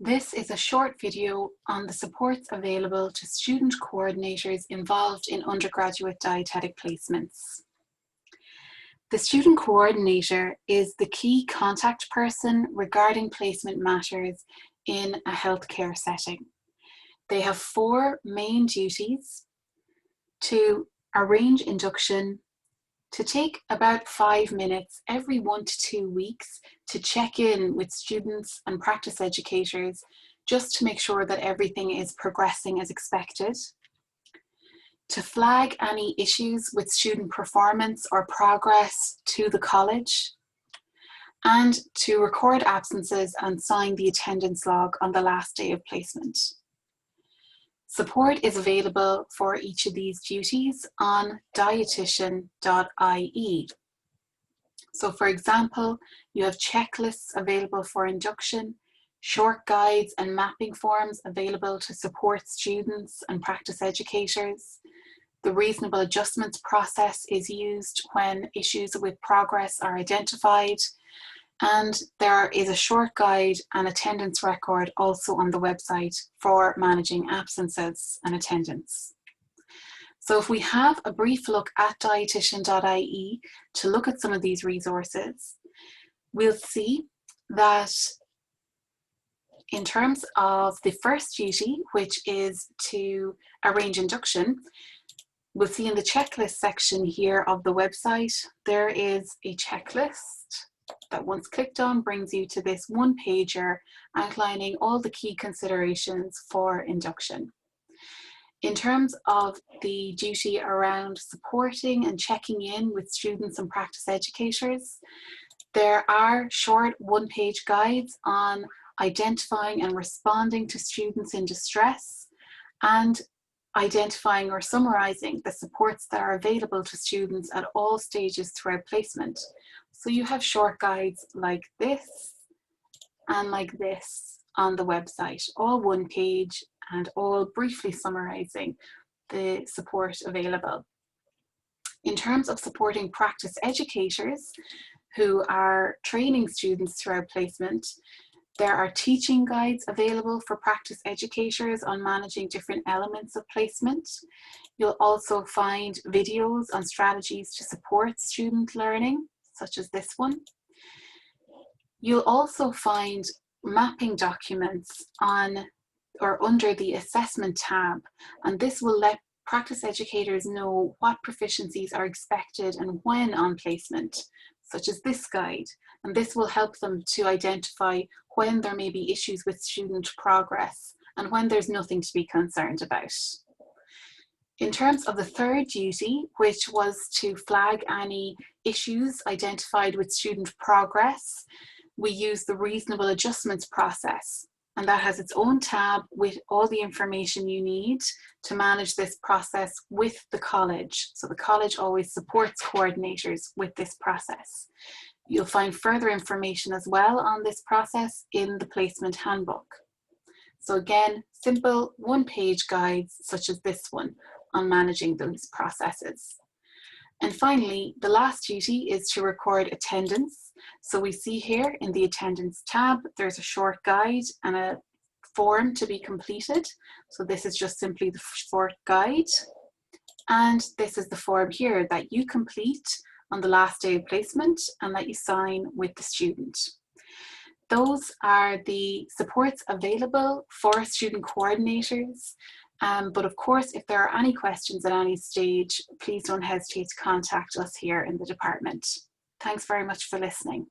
This is a short video on the supports available to student coordinators involved in undergraduate dietetic placements. The student coordinator is the key contact person regarding placement matters in a healthcare setting. They have four main duties: to arrange induction, to take about 5 minutes every 1 to 2 weeks to check in with students and practice educators just to make sure that everything is progressing as expected, to flag any issues with student performance or progress to the college, and to record absences and sign the attendance log on the last day of placement. Support is available for each of these duties on dietitian.ie. So for example, you have checklists available for induction, short guides and mapping forms available to support students and practice educators. The reasonable adjustments process is used when issues with progress are identified. And there is a short guide and attendance record also on the website for managing absences and attendance. So if we have a brief look at dietitian.ie to look at some of these resources, we'll see that in terms of the first duty, which is to arrange induction, we'll see in the checklist section here of the website, there is a checklist that once clicked on brings you to this one-pager outlining all the key considerations for induction. In terms of the duty around supporting and checking in with students and practice educators, there are short one-page guides on identifying and responding to students in distress and identifying or summarizing the supports that are available to students at all stages throughout placement. So you have short guides like this and like this on the website, all one page and all briefly summarizing the support available. In terms of supporting practice educators who are training students throughout placement, there are teaching guides available for practice educators on managing different elements of placement. You'll also find videos on strategies to support student learning, such as this one. You'll also find mapping documents on or under the assessment tab, and this will let practice educators know what proficiencies are expected and when on placement, such as this guide, and this will help them to identify when there may be issues with student progress and when there's nothing to be concerned about. In terms of the third duty, which was to flag any issues identified with student progress, we use the reasonable adjustments process, and that has its own tab with all the information you need to manage this process with the college. So the college always supports coordinators with this process. You'll find further information as well on this process in the placement handbook. So again, simple one-page guides such as this one on managing those processes. And finally, the last duty is to record attendance. So we see here in the attendance tab, there's a short guide and a form to be completed. So this is just simply the short guide. And this is the form here that you complete on the last day of placement and that you sign with the student. Those are the supports available for student coordinators. But of course, if there are any questions at any stage, please don't hesitate to contact us here in the department. Thanks very much for listening.